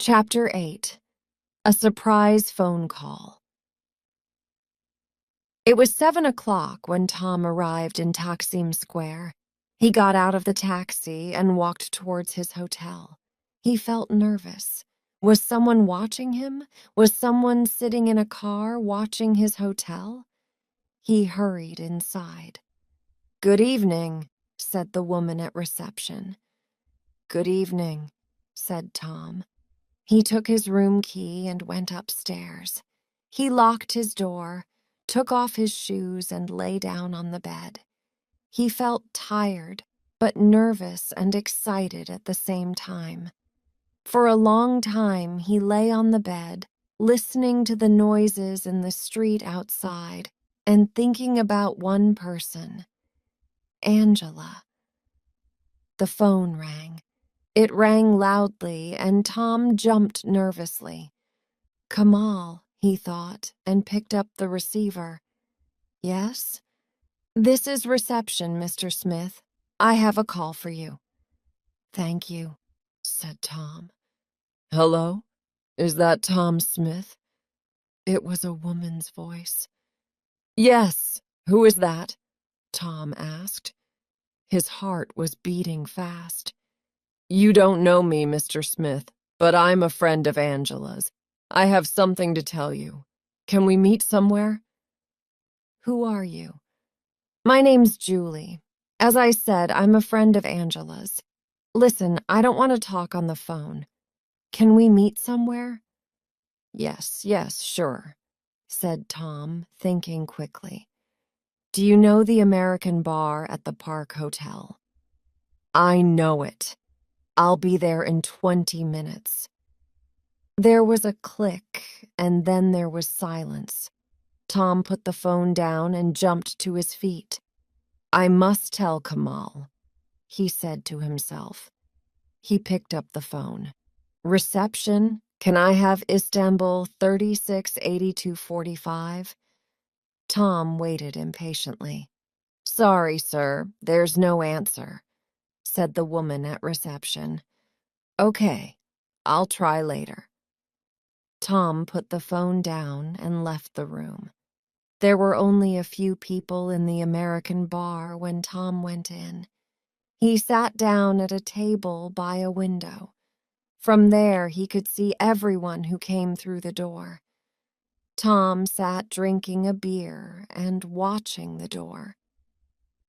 Chapter 8. A Surprise Phone Call. It was 7 o'clock when Tom arrived in Taksim Square. He got out of the taxi and walked towards his hotel. He felt nervous. Was someone watching him? Was someone sitting in a car watching his hotel? He hurried inside. "Good evening," said the woman at reception. "Good evening," said Tom. He took his room key and went upstairs. He locked his door, took off his shoes, and lay down on the bed. He felt tired, but nervous and excited at the same time. For a long time, he lay on the bed, listening to the noises in the street outside and thinking about one person, Angela. The phone rang. It rang loudly, and Tom jumped nervously. Kamal, he thought, and picked up the receiver. "Yes? This is reception, Mr. Smith. I have a call for you." "Thank you," said Tom. "Hello? Is that Tom Smith?" It was a woman's voice. "Yes. Who is that?" Tom asked. His heart was beating fast. "You don't know me, Mr. Smith, but I'm a friend of Angela's. I have something to tell you. Can we meet somewhere?" "Who are you?" "My name's Julie. As I said, I'm a friend of Angela's. Listen, I don't want to talk on the phone. Can we meet somewhere?" Yes, sure," said Tom, thinking quickly. "Do you know the American bar at the Park Hotel?" "I know it. I'll be there in 20 minutes. There was a click, and then there was silence. Tom put the phone down and jumped to his feet. "I must tell Kamal," he said to himself. He picked up the phone. "Reception, can I have Istanbul 368245? Tom waited impatiently. "Sorry, sir, there's no answer," said the woman at reception. "Okay, I'll try later." Tom put the phone down and left the room. There were only a few people in the American bar when Tom went in. He sat down at a table by a window. From there, he could see everyone who came through the door. Tom sat drinking a beer and watching the door.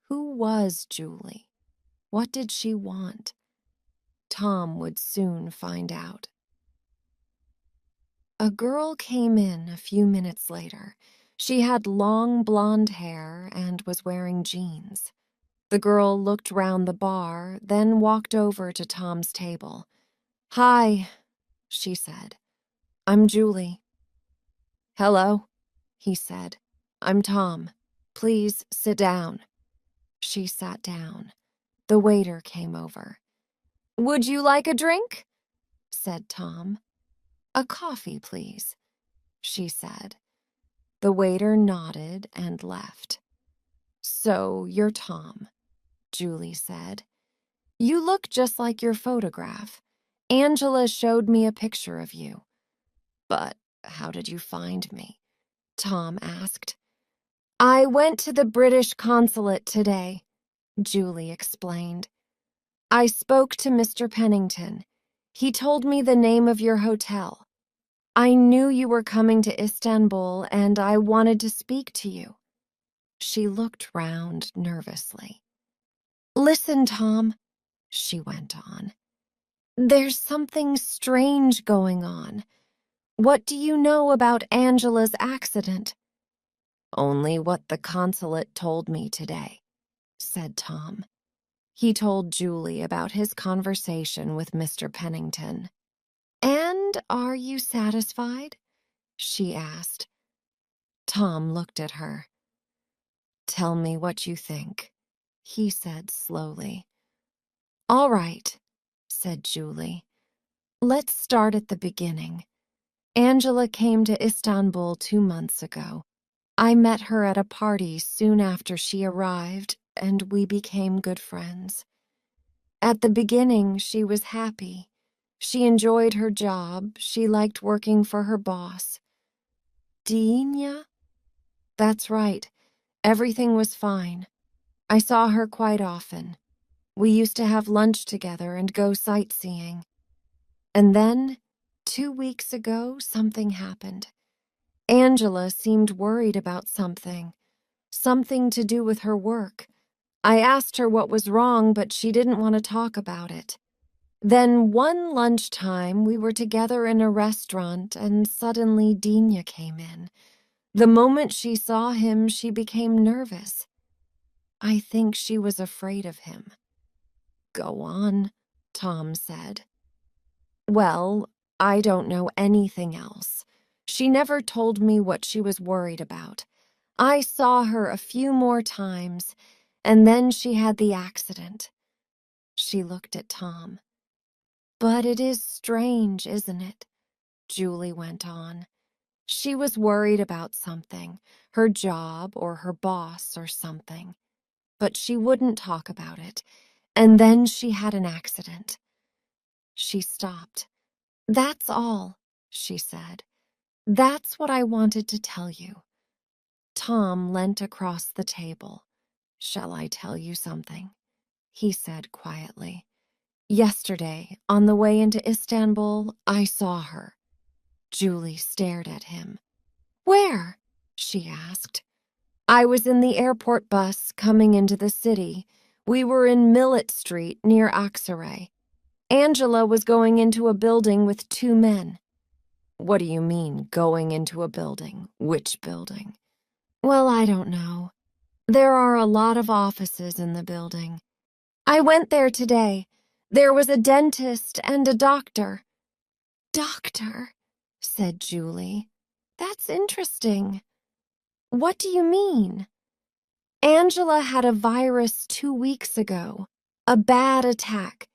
Who was Julie? What did she want? Tom would soon find out. A girl came in a few minutes later. She had long blonde hair and was wearing jeans. The girl looked round the bar, then walked over to Tom's table. "Hi," she said. "I'm Julie." "Hello," he said. "I'm Tom. Please sit down." She sat down. The waiter came over. "Would you like a drink?" said Tom. "A coffee, please," she said. The waiter nodded and left. "So you're Tom," Julie said. "You look just like your photograph. Angela showed me a picture of you." "But how did you find me?" Tom asked. "I went to the British consulate today," Julie explained. "I spoke to Mr. Pennington. He told me the name of your hotel. I knew you were coming to Istanbul, and I wanted to speak to you." She looked round nervously. "Listen, Tom," she went on. "There's something strange going on. What do you know about Angela's accident?" "Only what the consulate told me today," said Tom. He told Julie about his conversation with Mr. Pennington. "And are you satisfied?" she asked. Tom looked at her. "Tell me what you think," he said slowly. "All right," said Julie. "Let's start at the beginning. Angela came to Istanbul 2 months ago. I met her at a party soon after she arrived, and we became good friends. At the beginning, she was happy. She enjoyed her job. She liked working for her boss. Dinya? That's right. Everything was fine. I saw her quite often. We used to have lunch together and go sightseeing. And then, 2 weeks ago, something happened. Angela seemed worried about something to do with her work. I asked her what was wrong, but she didn't want to talk about it. Then one lunchtime, we were together in a restaurant, and suddenly Dinya came in. The moment she saw him, she became nervous. I think she was afraid of him. Go on, Tom said. Well, I don't know anything else. She never told me what she was worried about. I saw her a few more times, and then she had the accident. She looked at Tom. But it is strange, isn't it? Julie went on. She was worried about something, her job or her boss or something. But she wouldn't talk about it, and then she had an accident. She stopped. That's all, she said. That's what I wanted to tell you. Tom leant across the table. Shall I tell you something? He said quietly. Yesterday, on the way into Istanbul, I saw her. Julie stared at him. Where? She asked. I was in the airport bus coming into the city. We were in Millet Street near Aksaray. Angela was going into a building with 2 men. What do you mean, going into a building? Which building? Well, I don't know. There are a lot of offices in the building. I went there today. There was a dentist and a doctor. Doctor, said Julie. That's interesting. What do you mean? Angela had a virus 2 weeks ago. A bad attack.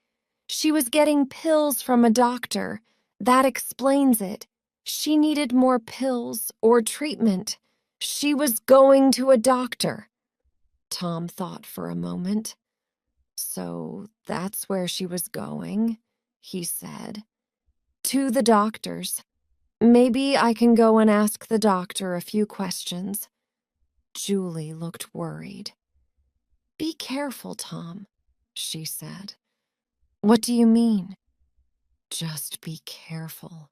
She was getting pills from a doctor. That explains it. She needed more pills or treatment. She was going to a doctor. Tom thought for a moment. So that's where she was going, he said. To the doctor's. Maybe I can go and ask the doctor a few questions. Julie looked worried. Be careful, Tom, she said. What do you mean? Just be careful,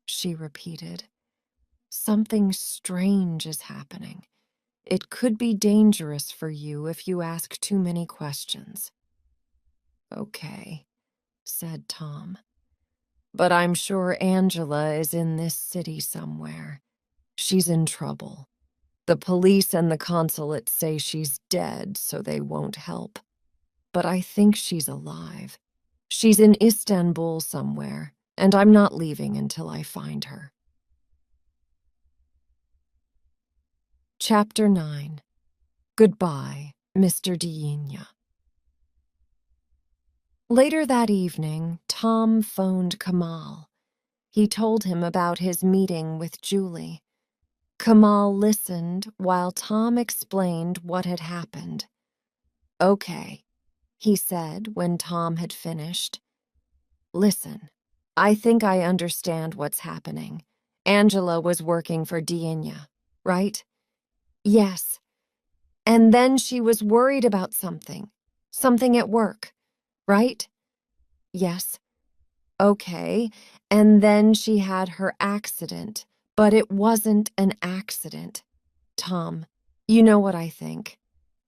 she repeated. Something strange is happening. It could be dangerous for you if you ask too many questions. Okay, said Tom. But I'm sure Angela is in this city somewhere. She's in trouble. The police and the consulate say she's dead, so they won't help. But I think she's alive. She's in Istanbul somewhere, and I'm not leaving until I find her. Chapter 9. Goodbye, Mr. Dinya. Later that evening, Tom phoned Kamal. He told him about his meeting with Julie. Kamal listened while Tom explained what had happened. Okay, he said when Tom had finished. Listen, I think I understand what's happening. Angela was working for Dinya, right? Yes. And then she was worried about something at work, right? Yes. Okay, and then she had her accident, but it wasn't an accident. Tom, you know what I think.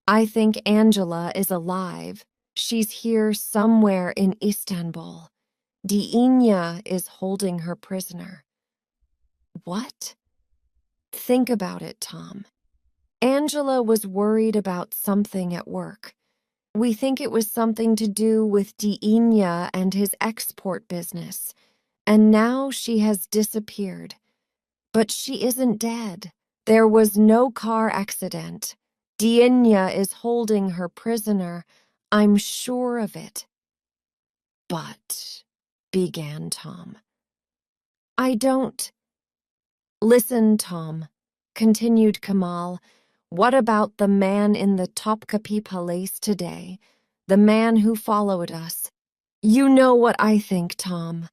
I think Angela is alive. She's here somewhere in Istanbul. Dinya is holding her prisoner. What? Think about it, Tom. Angela was worried about something at work. We think it was something to do with Dinya and his export business, and now she has disappeared. But she isn't dead. There was no car accident. Dinya is holding her prisoner. I'm sure of it. But, began Tom. I don't. Listen, Tom, continued Kamal. What about the man in the Topkapi Palace today? The man who followed us? You know what I think, Tom.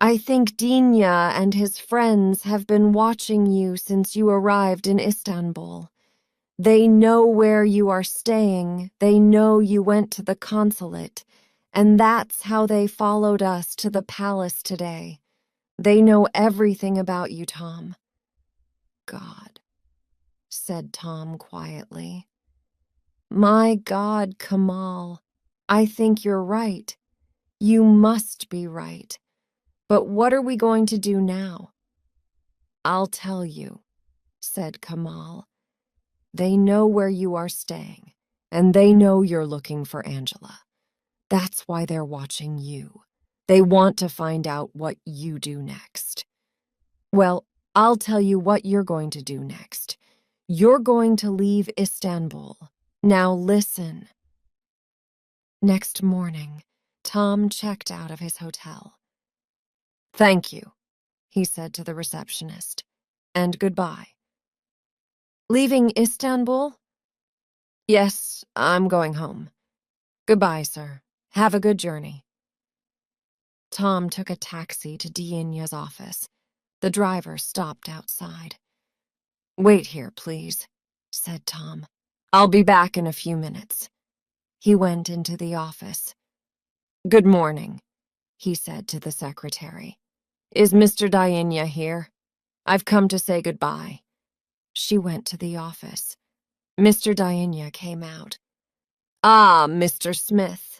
I think Dinya and his friends have been watching you since you arrived in Istanbul. They know where you are staying, they know you went to the consulate, and that's how they followed us to the palace today. They know everything about you, Tom." "God," said Tom quietly. "My God, Kamal, I think you're right. You must be right. But what are we going to do now?" "I'll tell you," said Kamal. "They know where you are staying, and they know you're looking for Angela. That's why they're watching you. They want to find out what you do next." "Well, I'll tell you what you're going to do next. You're going to leave Istanbul. Now listen." Next morning, Tom checked out of his hotel. "Thank you," he said to the receptionist, "and goodbye." "Leaving Istanbul?" "Yes, I'm going home. Goodbye, sir. Have a good journey." Tom took a taxi to Dienya's office. The driver stopped outside. "Wait here, please," said Tom. "I'll be back in a few minutes." He went into the office. "Good morning," he said to the secretary. "Is Mr. Dienya here? I've come to say goodbye." She went to the office. Mr. Dienya came out. "Ah, Mr. Smith."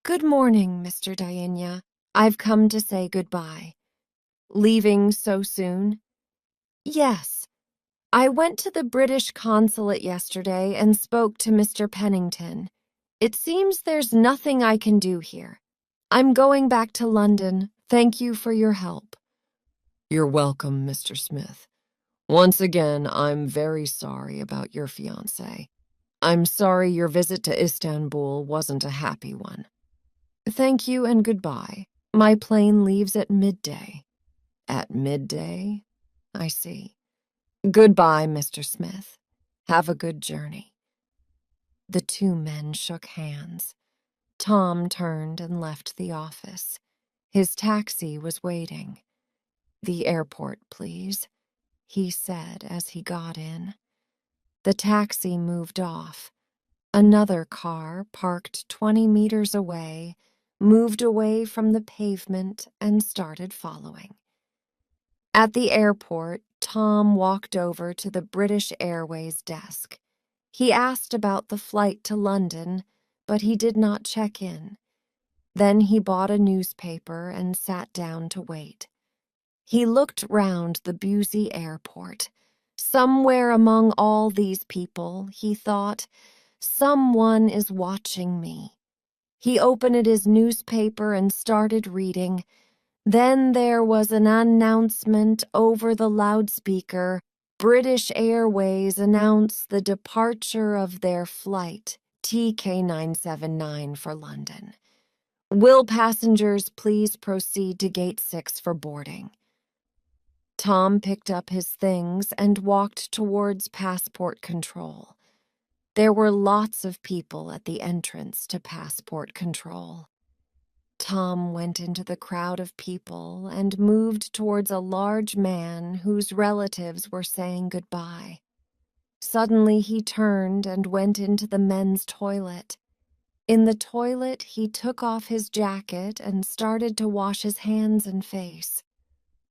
"Good morning, Mr. Dienya. I've come to say goodbye." "Leaving so soon?" "Yes. I went to the British consulate yesterday and spoke to Mr. Pennington. It seems there's nothing I can do here. I'm going back to London. Thank you for your help." "You're welcome, Mr. Smith. Once again, I'm very sorry about your fiancé. I'm sorry your visit to Istanbul wasn't a happy one." "Thank you and goodbye. My plane leaves at midday." "At midday? I see. Goodbye, Mr. Smith. Have a good journey." The two men shook hands. Tom turned and left the office. His taxi was waiting. "The airport, please," he said as he got in. The taxi moved off. Another car, parked 20 meters away, moved away from the pavement and started following. At the airport, Tom walked over to the British Airways desk. He asked about the flight to London, but he did not check in. Then he bought a newspaper and sat down to wait. He looked round the busy airport. Somewhere among all these people, he thought, someone is watching me. He opened his newspaper and started reading. Then there was an announcement over the loudspeaker. British Airways announced the departure of their flight, TK979 for London. Will passengers please proceed to Gate 6 for boarding? Tom picked up his things and walked towards passport control. There were lots of people at the entrance to passport control. Tom went into the crowd of people and moved towards a large man whose relatives were saying goodbye. Suddenly he turned and went into the men's toilet. In the toilet, he took off his jacket and started to wash his hands and face.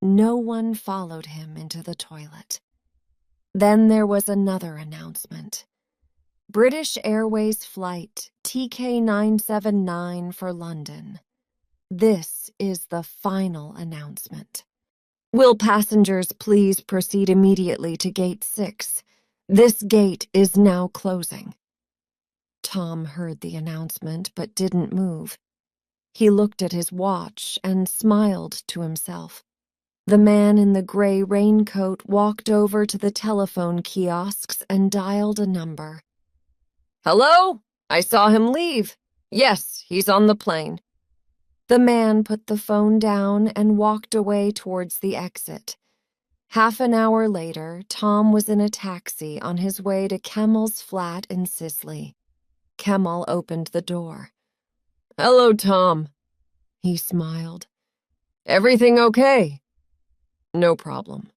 No one followed him into the toilet. Then there was another announcement. British Airways flight TK979 for London. This is the final announcement. Will passengers please proceed immediately to Gate 6? This gate is now closing. Tom heard the announcement but didn't move. He looked at his watch and smiled to himself. The man in the gray raincoat walked over to the telephone kiosks and dialed a number. "Hello? I saw him leave. Yes, he's on the plane." The man put the phone down and walked away towards the exit. Half an hour later, Tom was in a taxi on his way to Kemal's flat in Sisley. Kemal opened the door. "Hello, Tom." He smiled. Everything okay?" "No problem,"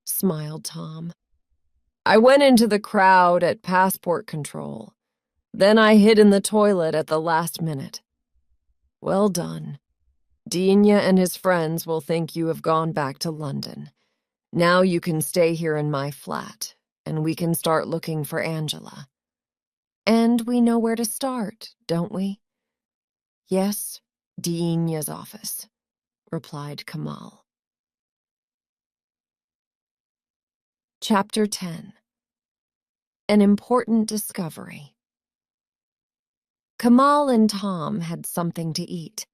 smiled Tom. "I went into the crowd at passport control. Then I hid in the toilet at the last minute." "Well done. Dina and his friends will think you have gone back to London. Now you can stay here in my flat, and we can start looking for Angela." "And we know where to start, don't we?" "Yes, Dina's office," replied Kamal. Chapter 10. An Important Discovery. Kamal and Tom had something to eat.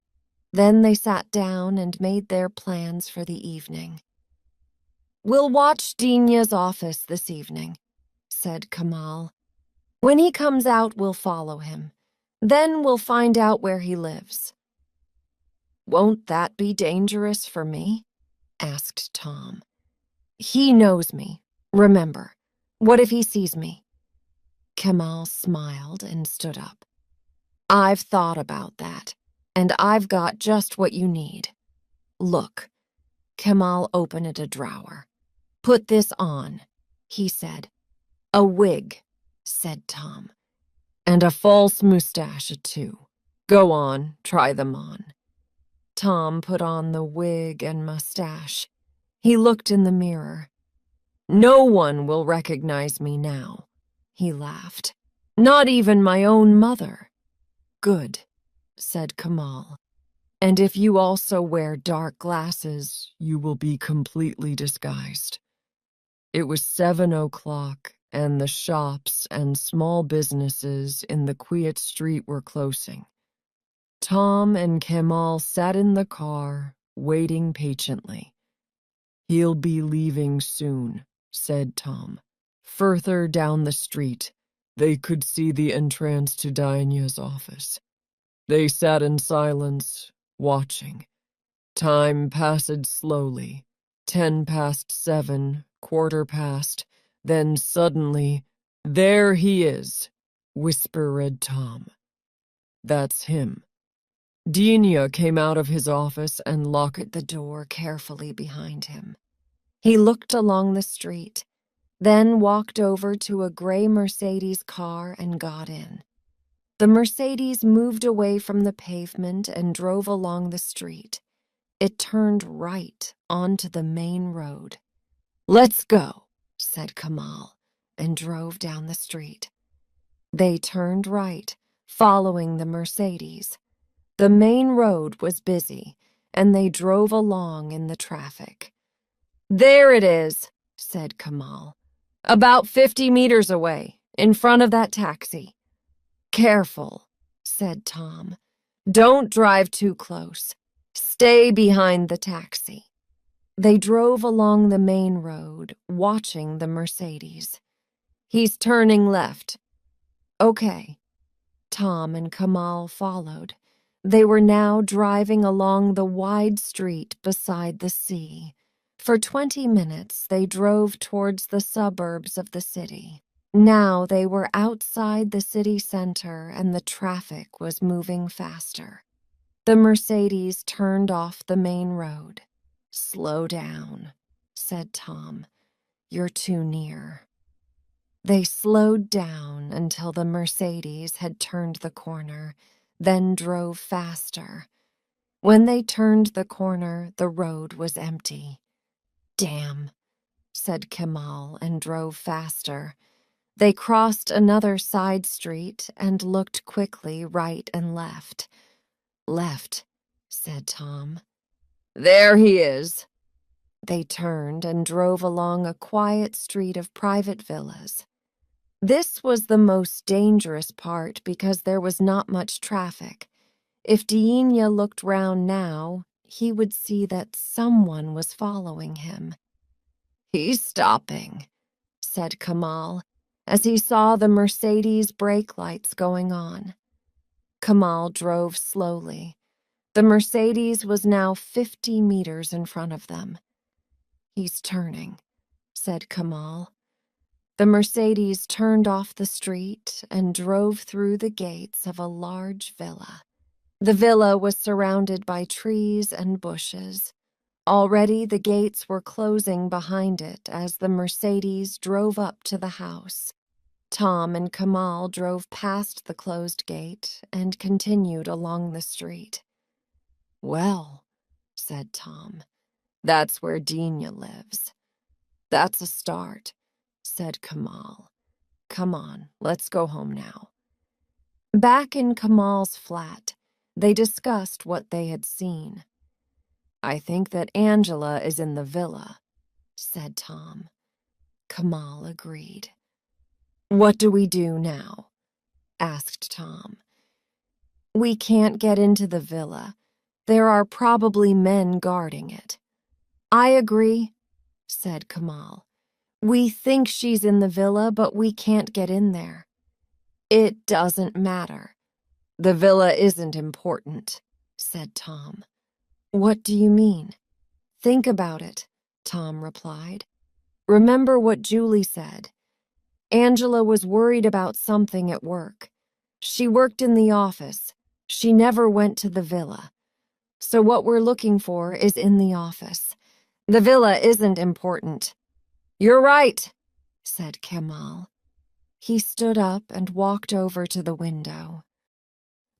Then they sat down and made their plans for the evening. "We'll watch Dina's office this evening," said Kamal. "When he comes out, we'll follow him. Then we'll find out where he lives." "Won't that be dangerous for me?" asked Tom. "He knows me. Remember, what if he sees me?" Kamal smiled and stood up. "I've thought about that, and I've got just what you need. Look." Kamal opened a drawer. "Put this on," he said. "A wig," said Tom. "And a false mustache, too. Go on, try them on." Tom put on the wig and mustache. He looked in the mirror. "No one will recognize me now," he laughed. "Not even my own mother." "Good," said Kamal. "And if you also wear dark glasses, you will be completely disguised." It was 7 o'clock, and the shops and small businesses in the quiet street were closing. Tom and Kamal sat in the car, waiting patiently. "He'll be leaving soon," said Tom. Further down the street, they could see the entrance to Dina's office. They sat in silence, watching. Time passed slowly. 7:10, 7:15, then suddenly, "There he is," whispered Tom. "That's him." Dina came out of his office and locked the door carefully behind him. He looked along the street, then walked over to a gray Mercedes car and got in. The Mercedes moved away from the pavement and drove along the street. It turned right onto the main road. "Let's go," said Kamal, and drove down the street. They turned right, following the Mercedes. The main road was busy, and they drove along in the traffic. "There it is," said Kamal. "About 50 meters away, in front of that taxi." "Careful," said Tom. "Don't drive too close. Stay behind the taxi." They drove along the main road, watching the Mercedes. "He's turning left." "Okay." Tom and Kamal followed. They were now driving along the wide street beside the sea. For 20 minutes, they drove towards the suburbs of the city. Now they were outside the city center and the traffic was moving faster. The Mercedes turned off the main road. "Slow down," said Tom. "You're too near." They slowed down until the Mercedes had turned the corner, then drove faster. When they turned the corner, the road was empty. "Damn," said Kamal and drove faster. They crossed another side street and looked quickly right and left. "Left," said Tom. "There he is." They turned and drove along a quiet street of private villas. This was the most dangerous part because there was not much traffic. If Dina looked round now, he would see that someone was following him. "He's stopping," said Kamal, as he saw the Mercedes brake lights going on. Kamal drove slowly. The Mercedes was now 50 meters in front of them. "He's turning," said Kamal. The Mercedes turned off the street and drove through the gates of a large villa. The villa was surrounded by trees and bushes. Already the gates were closing behind it as the Mercedes drove up to the house. Tom and Kamal drove past the closed gate and continued along the street. "Well," said Tom, "that's where Dina lives." "That's a start," said Kamal. "Come on, let's go home now." Back in Kamal's flat, they discussed what they had seen. "I think that Angela is in the villa," said Tom. Kamal agreed. "What do we do now?" asked Tom. "We can't get into the villa. There are probably men guarding it." "I agree," said Kamal. "We think she's in the villa, but we can't get in there." "It doesn't matter." "The villa isn't important," said Tom. "What do you mean?" "Think about it," Tom replied. "Remember what Julie said. Angela was worried about something at work. She worked in the office. She never went to the villa. So what we're looking for is in the office. The villa isn't important." "You're right," said Kamal. He stood up and walked over to the window.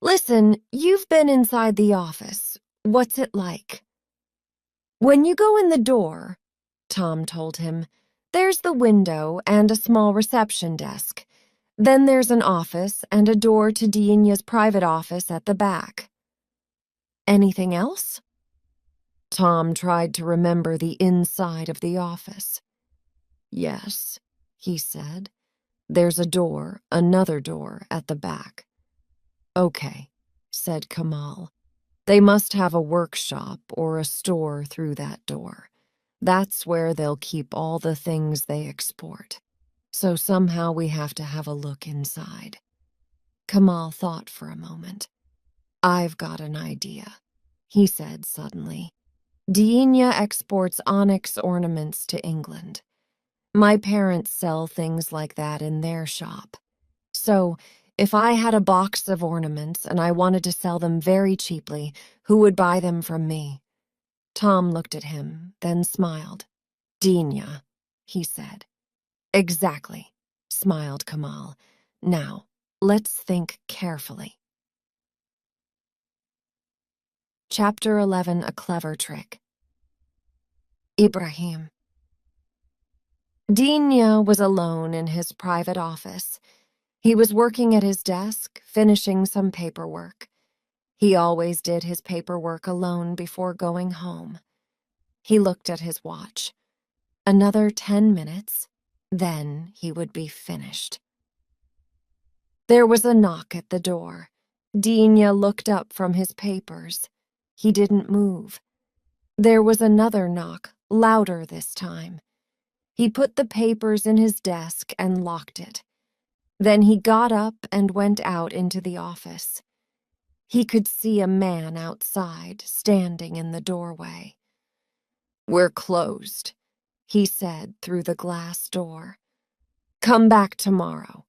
"Listen, you've been inside the office. What's it like?" "When you go in the door," Tom told him, "there's the window and a small reception desk. Then there's an office and a door to Dina's private office at the back." "Anything else?" Tom tried to remember the inside of the office. "Yes," he said. "There's a door, another door at the back." "Okay," said Kamal. "They must have a workshop or a store through that door. That's where they'll keep all the things they export. So somehow we have to have a look inside." Kamal thought for a moment. "I've got an idea," he said suddenly. "Dina exports onyx ornaments to England. My parents sell things like that in their shop. So, if I had a box of ornaments and I wanted to sell them very cheaply, who would buy them from me?" Tom looked at him, then smiled. "Dina," he said. "Exactly," smiled Kamal. "Now, let's think carefully." Chapter 11, A Clever Trick. Ibrahim. Dina was alone in his private office. He was working at his desk, finishing some paperwork. He always did his paperwork alone before going home. He looked at his watch. Another 10 minutes, then he would be finished. There was a knock at the door. Dina looked up from his papers. He didn't move. There was another knock, louder this time. He put the papers in his desk and locked it. Then he got up and went out into the office. He could see a man outside, standing in the doorway. "We're closed," he said through the glass door. "Come back tomorrow."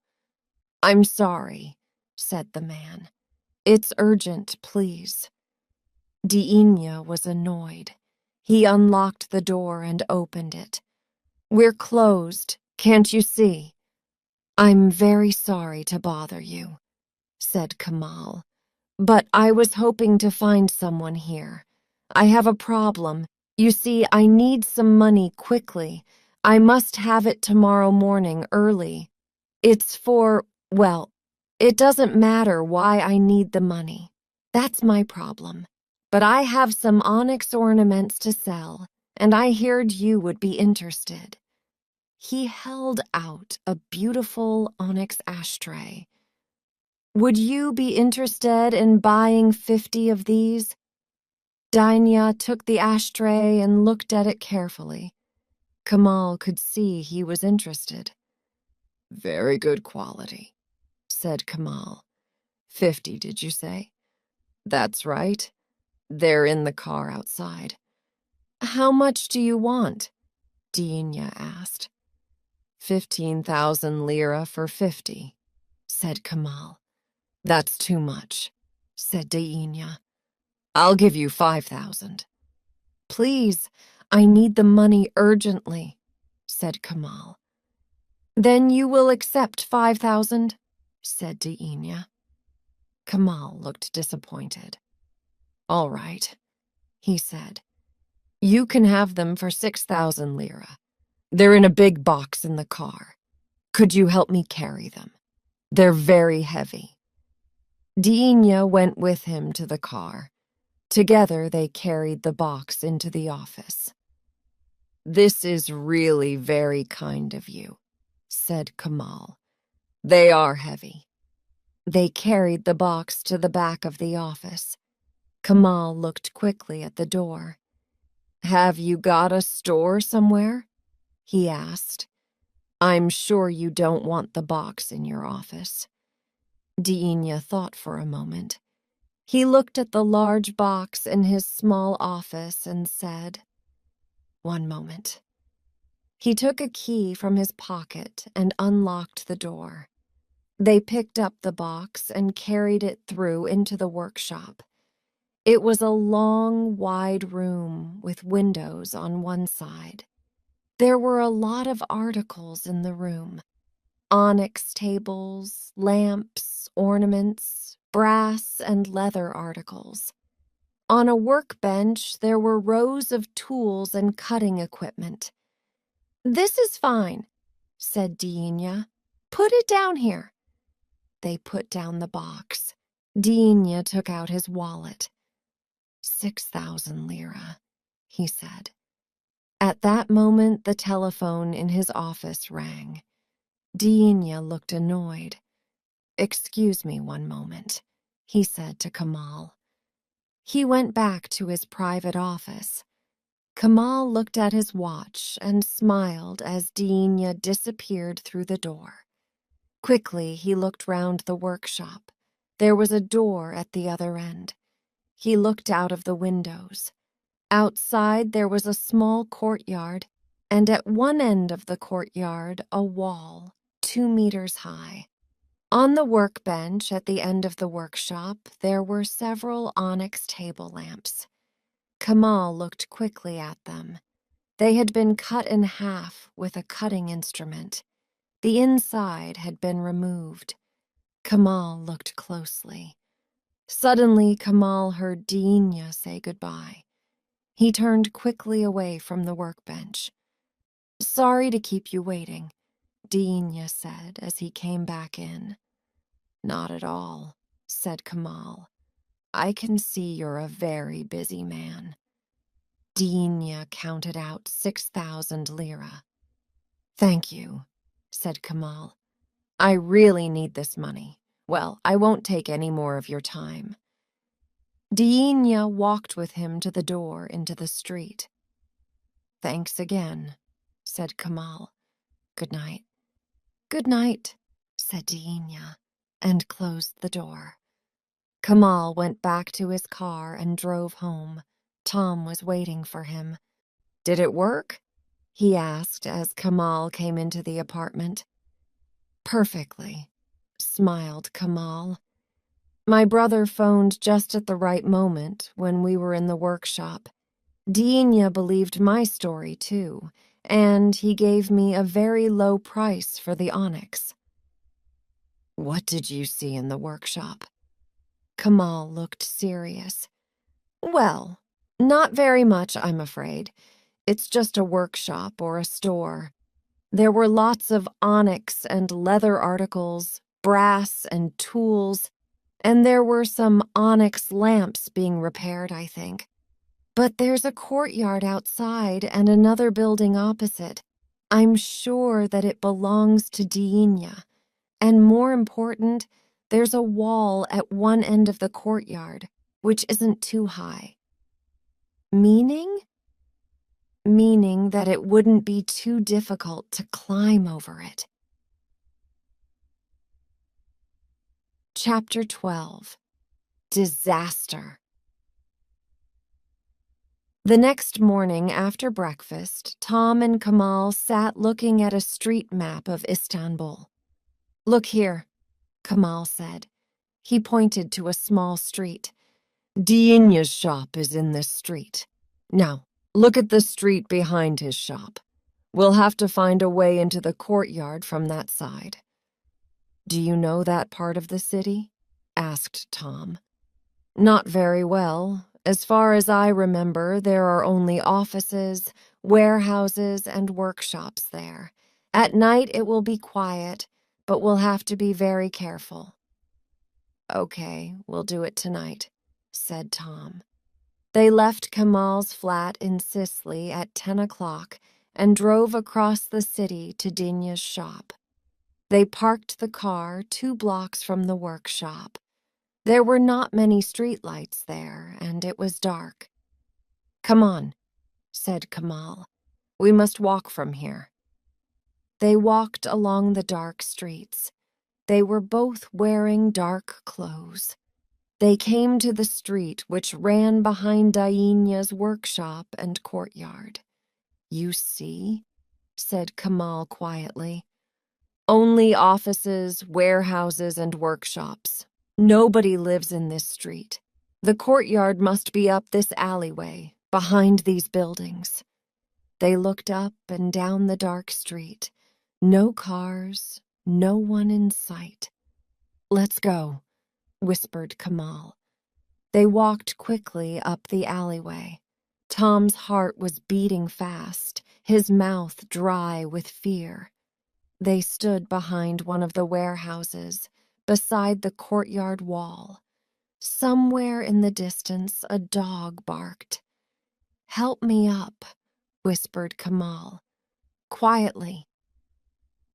"I'm sorry," said the man. "It's urgent, please." Dina was annoyed. He unlocked the door and opened it. "We're closed, can't you see?" "I'm very sorry to bother you," said Kamal. "But I was hoping to find someone here. I have a problem. You see, I need some money quickly. I must have it tomorrow morning early. It's for, well, it doesn't matter why I need the money. That's my problem. But I have some onyx ornaments to sell, and I heard you would be interested." He held out a beautiful onyx ashtray. "Would you be interested in buying 50 of these?" Dina took the ashtray and looked at it carefully. Kamal could see he was interested. "Very good quality," said Kamal. 50, did you say?" "That's right. They're in the car outside." "How much do you want?" Dina asked. 15,000 lira for 50, said Kamal. "That's too much," said Dina. "I'll give you 5,000. Please, I need the money urgently, said Kamal. Then you will accept 5,000, said Dinya. Kamal looked disappointed. All right, he said. You can have them for 6,000 lira. They're in a big box in the car. Could you help me carry them? They're very heavy. Dinya went with him to the car. Together they carried the box into the office. This is really very kind of you, said Kamal. They are heavy. They carried the box to the back of the office. Kamal looked quickly at the door. Have you got a store somewhere? He asked. I'm sure you don't want the box in your office. Dinya thought for a moment. He looked at the large box in his small office and said, "One moment." He took a key from his pocket and unlocked the door. They picked up the box and carried it through into the workshop. It was a long, wide room with windows on one side. There were a lot of articles in the room. Onyx tables, lamps, ornaments, brass and leather articles. On a workbench, there were rows of tools and cutting equipment. This is fine, said Dinya. Put it down here. They put down the box. Dinya took out his wallet. 6,000 lira, he said. At that moment, the telephone in his office rang. Dinya looked annoyed. Excuse me one moment, he said to Kamal. He went back to his private office. Kamal looked at his watch and smiled as Dinya disappeared through the door. Quickly, he looked round the workshop. There was a door at the other end. He looked out of the windows. Outside, there was a small courtyard, and at one end of the courtyard, a wall, 2 meters high. On the workbench at the end of the workshop, there were several onyx table lamps. Kamal looked quickly at them. They had been cut in half with a cutting instrument. The inside had been removed. Kamal looked closely. Suddenly, Kamal heard Dinya say goodbye. He turned quickly away from the workbench. Sorry to keep you waiting, Dinya said as he came back in. Not at all, said Kamal. I can see you're a very busy man. Dinya counted out 6,000 lira. Thank you, said Kamal. I really need this money. Well, I won't take any more of your time. Dinya walked with him to the door into the street. Thanks again, said Kamal. Good night. Good night, said Dinya, and closed the door. Kamal went back to his car and drove home. Tom was waiting for him. Did it work? He asked as Kamal came into the apartment. Perfectly, smiled Kamal. My brother phoned just at the right moment when we were in the workshop. Dinya believed my story too, and he gave me a very low price for the onyx. What did you see in the workshop? Kamal looked serious. Well, not very much, I'm afraid. It's just a workshop or a store. There were lots of onyx and leather articles, brass and tools, and there were some onyx lamps being repaired, I think. But there's a courtyard outside and another building opposite. I'm sure that it belongs to Dinya. And more important, there's a wall at one end of the courtyard, which isn't too high. Meaning? Meaning that it wouldn't be too difficult to climb over it. Chapter 12. Disaster. The next morning after breakfast, Tom and Kamal sat looking at a street map of Istanbul. Look here, Kamal said. He pointed to a small street. Dinya's shop is in this street. Now, Look at the street behind his shop. We'll have to find a way into the courtyard from that side." "Do you know that part of the city?" asked Tom. "Not very well. As far as I remember, there are only offices, warehouses, and workshops there. At night it will be quiet, but we'll have to be very careful." "Okay, we'll do it tonight," said Tom. They left Kamal's flat in Sisley at 10 o'clock and drove across the city to Dinya's shop. They parked the car 2 blocks from the workshop. There were not many streetlights there, and it was dark. "Come on," said Kamal. "We must walk from here." They walked along the dark streets. They were both wearing dark clothes. They came to the street which ran behind Dinya's workshop and courtyard. "You see?" said Kamal quietly. "Only offices, warehouses, and workshops. Nobody lives in this street. The courtyard must be up this alleyway, behind these buildings." They looked up and down the dark street. No cars, no one in sight. "Let's go," whispered Kamal. They walked quickly up the alleyway. Tom's heart was beating fast, his mouth dry with fear. They stood behind one of the warehouses, beside the courtyard wall. Somewhere in the distance, a dog barked. "Help me up," whispered Kamal. "Quietly."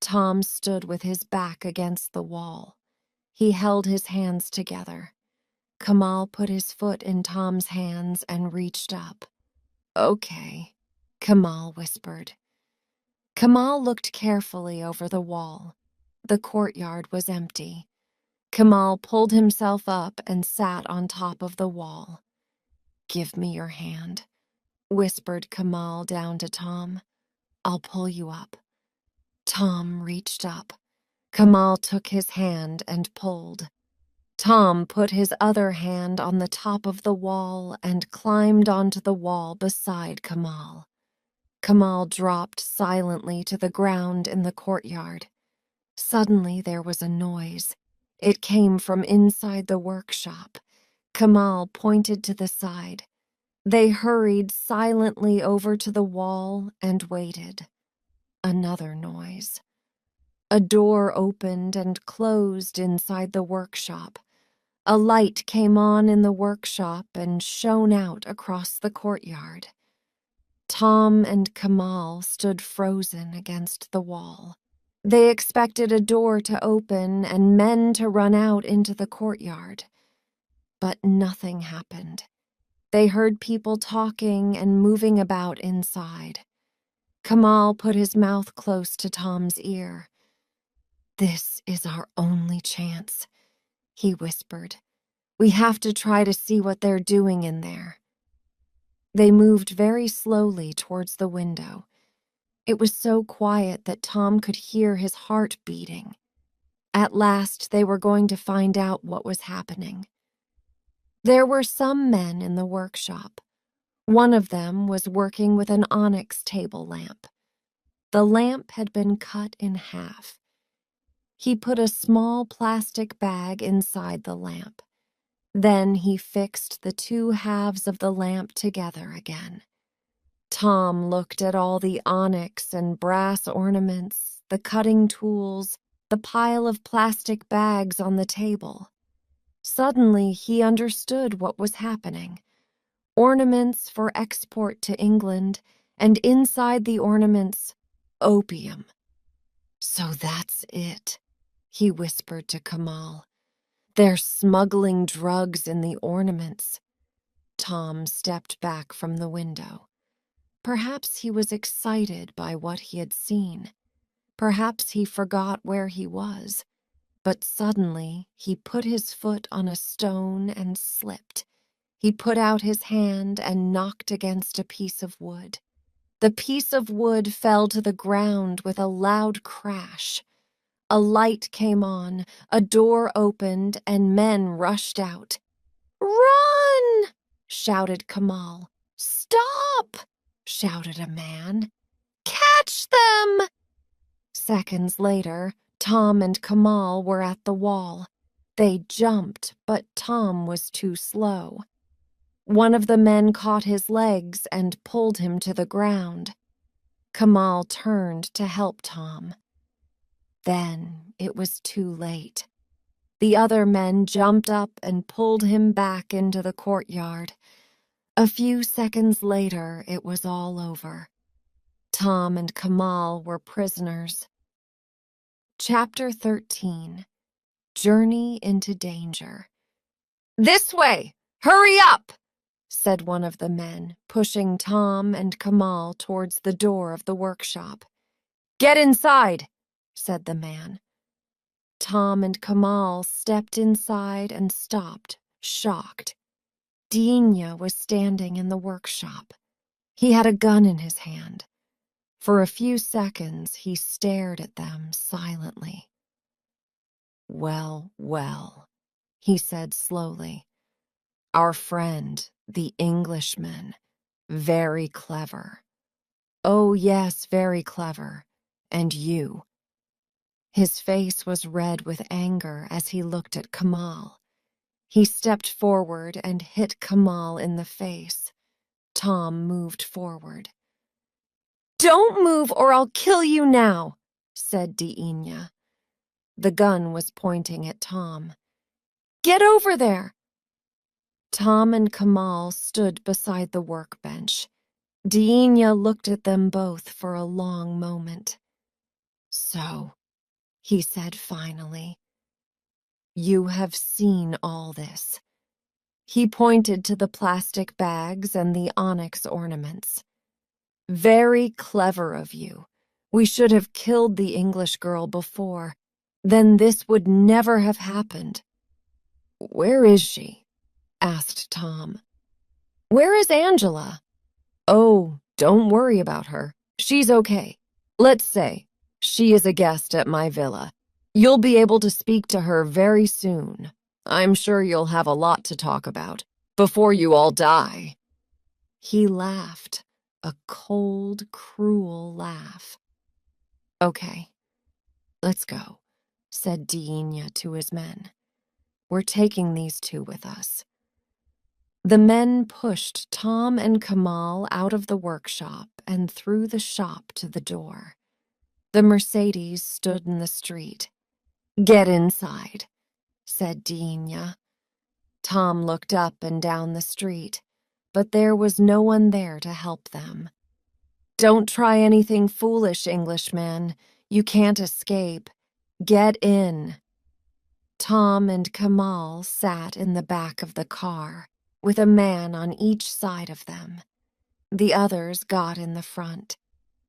Tom stood with his back against the wall. He held his hands together. Kamal put his foot in Tom's hands and reached up. "Okay," Kamal whispered. Kamal looked carefully over the wall. The courtyard was empty. Kamal pulled himself up and sat on top of the wall. "Give me your hand," whispered Kamal down to Tom. "I'll pull you up." Tom reached up. Kamal took his hand and pulled. Tom put his other hand on the top of the wall and climbed onto the wall beside Kamal. Kamal dropped silently to the ground in the courtyard. Suddenly there was a noise. It came from inside the workshop. Kamal pointed to the side. They hurried silently over to the wall and waited. Another noise. A door opened and closed inside the workshop. A light came on in the workshop and shone out across the courtyard. Tom and Kamal stood frozen against the wall. They expected a door to open and men to run out into the courtyard. But nothing happened. They heard people talking and moving about inside. Kamal put his mouth close to Tom's ear. "This is our only chance," he whispered. "We have to try to see what they're doing in there." They moved very slowly towards the window. It was so quiet that Tom could hear his heart beating. At last, they were going to find out what was happening. There were some men in the workshop. One of them was working with an onyx table lamp. The lamp had been cut in half. He put a small plastic bag inside the lamp. Then he fixed the 2 halves of the lamp together again. Tom looked at all the onyx and brass ornaments, the cutting tools, the pile of plastic bags on the table. Suddenly, he understood what was happening. Ornaments for export to England, and inside the ornaments, opium. "So that's it," he whispered to Kamal. "They're smuggling drugs in the ornaments." Tom stepped back from the window. Perhaps he was excited by what he had seen. Perhaps he forgot where he was. But suddenly, he put his foot on a stone and slipped. He put out his hand and knocked against a piece of wood. The piece of wood fell to the ground with a loud crash. A light came on, a door opened, and men rushed out. "Run!" shouted Kamal. "Stop!" shouted a man. "Catch them!" Seconds later, Tom and Kamal were at the wall. They jumped, but Tom was too slow. One of the men caught his legs and pulled him to the ground. Kamal turned to help Tom. Then it was too late. The other men jumped up and pulled him back into the courtyard. A few seconds later, it was all over. Tom and Kamal were prisoners. Chapter 13. Journey into Danger. "This way! Hurry up!" said one of the men, pushing Tom and Kamal towards the door of the workshop. "Get inside," said the man. Tom and Kamal stepped inside and stopped, shocked. Dinya was standing in the workshop. He had a gun in his hand. For a few seconds, he stared at them silently. "Well, well," he said slowly. "Our friend, the Englishman, very clever. Oh, yes, very clever. And you." His face was red with anger as he looked at Kamal. He stepped forward and hit Kamal in the face. Tom moved forward. "Don't move or I'll kill you now," said Dinya. The gun was pointing at Tom. "Get over there." Tom and Kamal stood beside the workbench. Dinya looked at them both for a long moment. "So," he said finally, "you have seen all this." He pointed to the plastic bags and the onyx ornaments. "Very clever of you. We should have killed the English girl before. Then this would never have happened." "Where is she?" asked Tom. "Where is Angela?" "Oh, don't worry about her. She's okay. Let's say she is a guest at my villa. You'll be able to speak to her very soon. I'm sure you'll have a lot to talk about before you all die." He laughed, a cold, cruel laugh. "Okay, let's go," said Dinya to his men. "We're taking these two with us." The men pushed Tom and Kamal out of the workshop and through the shop to the door. The Mercedes stood in the street. "Get inside," said Dinya. Tom looked up and down the street, but there was no one there to help them. "Don't try anything foolish, Englishman. You can't escape. Get in." Tom and Kamal sat in the back of the car, with a man on each side of them. The others got in the front.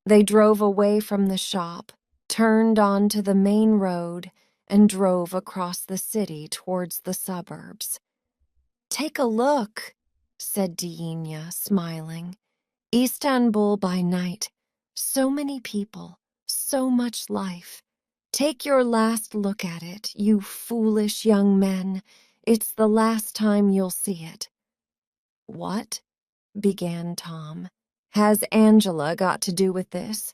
They drove away from the shop, turned onto the main road, and drove across the city towards the suburbs. "Take a look," said Dinya, smiling. "Istanbul by night. So many people, so much life. Take your last look at it, you foolish young men. It's the last time you'll see it." "What?" began Tom. "Has Angela got to do with this?"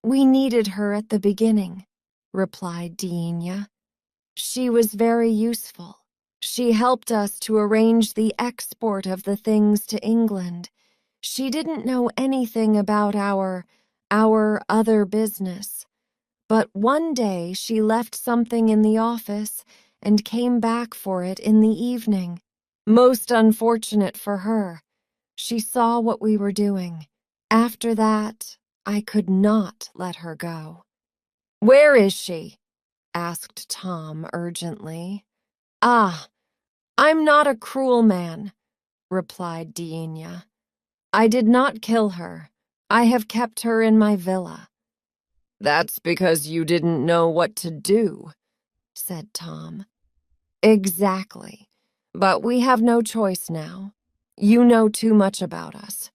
"We needed her at the beginning," replied Dinya. "She was very useful. She helped us to arrange the export of the things to England. She didn't know anything about our other business. But one day she left something in the office and came back for it in the evening. Most unfortunate for her. She saw what we were doing. After that, I could not let her go." "Where is she?" asked Tom urgently. "Ah, I'm not a cruel man," replied Dinya. "I did not kill her. I have kept her in my villa." "That's because you didn't know what to do," said Tom. "Exactly. But we have no choice now. You know too much about us."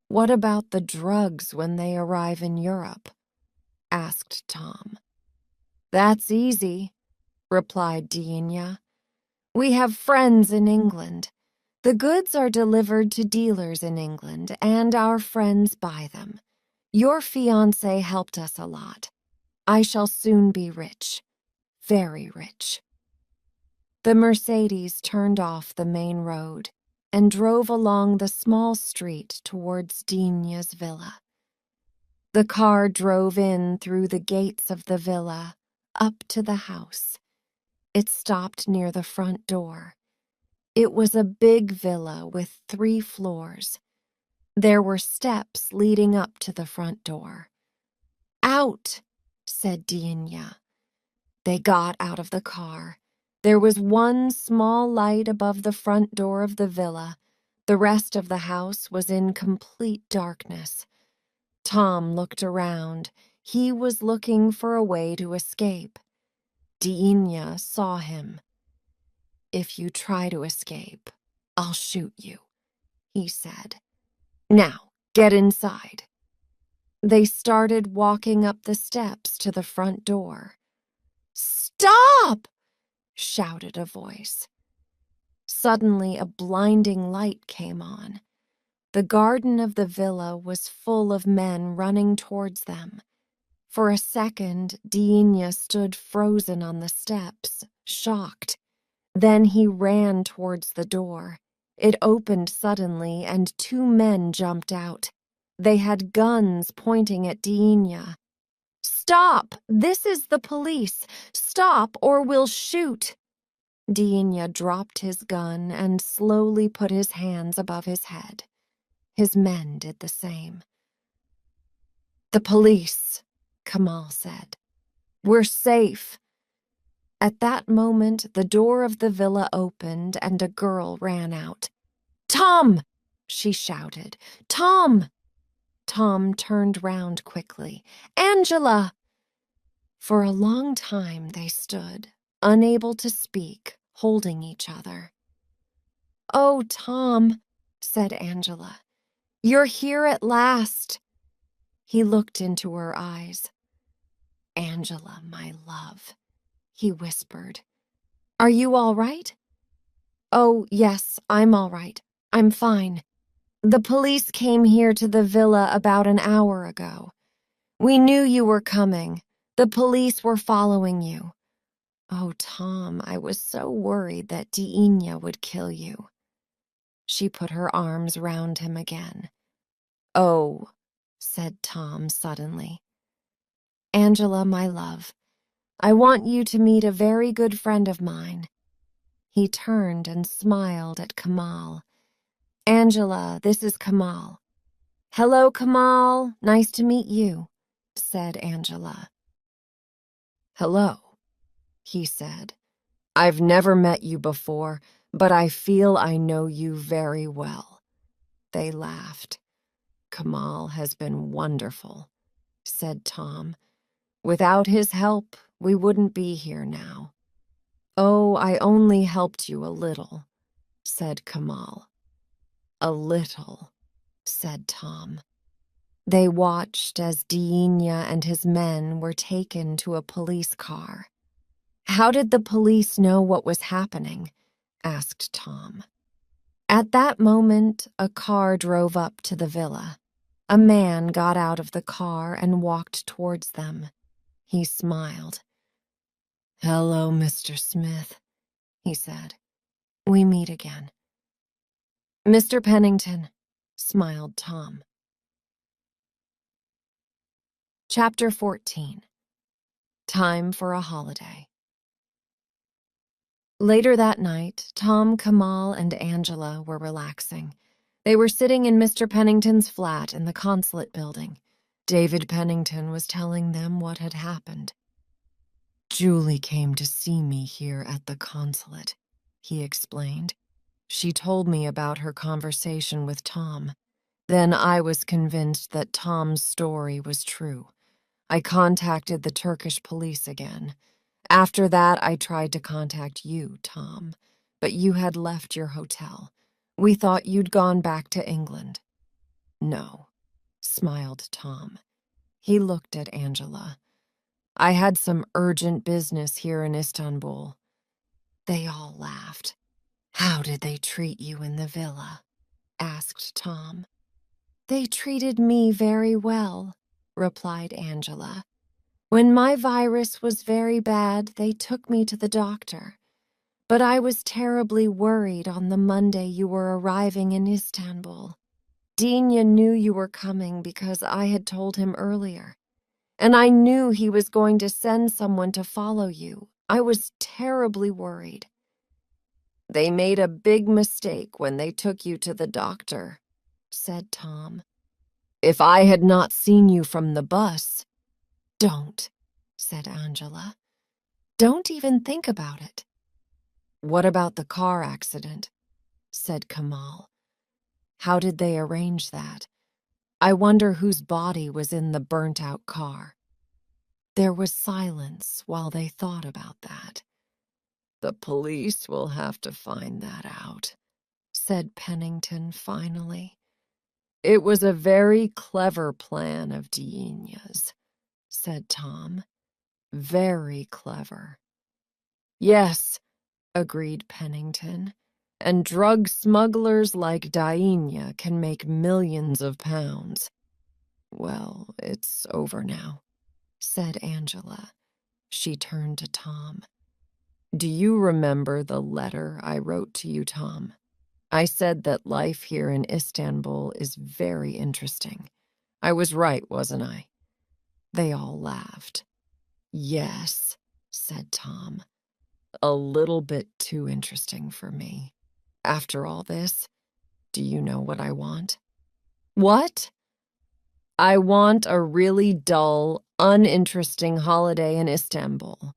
"What about the drugs when they arrive in Europe?" asked Tom. "That's easy," replied Dinya. "We have friends in England. The goods are delivered to dealers in England, and our friends buy them. Your fiancé helped us a lot. I shall soon be rich. Very rich." The Mercedes turned off the main road and drove along the small street towards Dina's villa. The car drove in through the gates of the villa, up to the house. It stopped near the front door. It was a big villa with 3 floors. There were steps leading up to the front door. "Out," said Dina. They got out of the car. There was one small light above the front door of the villa. The rest of the house was in complete darkness. Tom looked around. He was looking for a way to escape. Dina saw him. "If you try to escape, I'll shoot you," he said. "Now, get inside." They started walking up the steps to the front door. "Stop!" shouted a voice. Suddenly, a blinding light came on. The garden of the villa was full of men running towards them. For a second, Dina stood frozen on the steps, shocked. Then he ran towards the door. It opened suddenly, and 2 men jumped out. They had guns pointing at Dina. "Stop! This is the police! Stop, or we'll shoot!" Dina dropped his gun and slowly put his hands above his head. His men did the same. "The police," Kamal said. "We're safe." At that moment, the door of the villa opened and a girl ran out. "Tom!" she shouted. "Tom!" Tom turned round quickly. "Angela!" For a long time they stood, unable to speak, holding each other. "Oh, Tom," said Angela. "You're here at last." He looked into her eyes. "Angela, my love," he whispered. "Are you all right?" "Oh, yes, I'm all right. I'm fine. The police came here to the villa about an hour ago. We knew you were coming. The police were following you." "Oh, Tom, I was so worried that Dina would kill you." She put her arms round him again. "Oh," said Tom suddenly. "Angela, my love, I want you to meet a very good friend of mine." He turned and smiled at Kamal. "Angela, this is Kamal." "Hello, Kamal. Nice to meet you," said Angela. "Hello," he said. "I've never met you before, but I feel I know you very well." They laughed. "Kamal has been wonderful," said Tom. "Without his help, we wouldn't be here now." "Oh, I only helped you a little," said Kamal. "A little," said Tom. They watched as Dina and his men were taken to a police car. "How did the police know what was happening?" asked Tom. At that moment, a car drove up to the villa. A man got out of the car and walked towards them. He smiled. "Hello, Mr. Smith," he said. "We meet again." "Mr. Pennington," smiled Tom. Chapter 14. Time for a Holiday. Later that night, Tom, Kamal, and Angela were relaxing. They were sitting in Mr. Pennington's flat in the consulate building. David Pennington was telling them what had happened. "Julie came to see me here at the consulate," he explained. "She told me about her conversation with Tom. Then I was convinced that Tom's story was true. I contacted the Turkish police again. After that, I tried to contact you, Tom, but you had left your hotel. We thought you'd gone back to England." "No," smiled Tom. He looked at Angela. "I had some urgent business here in Istanbul." They all laughed. "How did they treat you in the villa?" asked Tom. "They treated me very well," replied Angela. "When my virus was very bad, they took me to the doctor. But I was terribly worried on the Monday you were arriving in Istanbul. Dinya knew you were coming because I had told him earlier. And I knew he was going to send someone to follow you. I was terribly worried." "They made a big mistake when they took you to the doctor," said Tom. "If I had not seen you from the bus—" "Don't," said Angela. "Don't even think about it." "What about the car accident?" said Kamal. "How did they arrange that? I wonder whose body was in the burnt-out car." There was silence while they thought about that. "The police will have to find that out," said Pennington finally. "It was a very clever plan of Dienya's," said Tom. "Very clever." "Yes," agreed Pennington, "and drug smugglers like Dienya can make millions of pounds." "Well, it's over now," said Angela. She turned to Tom. "Do you remember the letter I wrote to you, Tom? I said that life here in Istanbul is very interesting. I was right, wasn't I?" They all laughed. "Yes," said Tom. "A little bit too interesting for me. After all this, do you know what I want?" "What?" "I want a really dull, uninteresting holiday in Istanbul.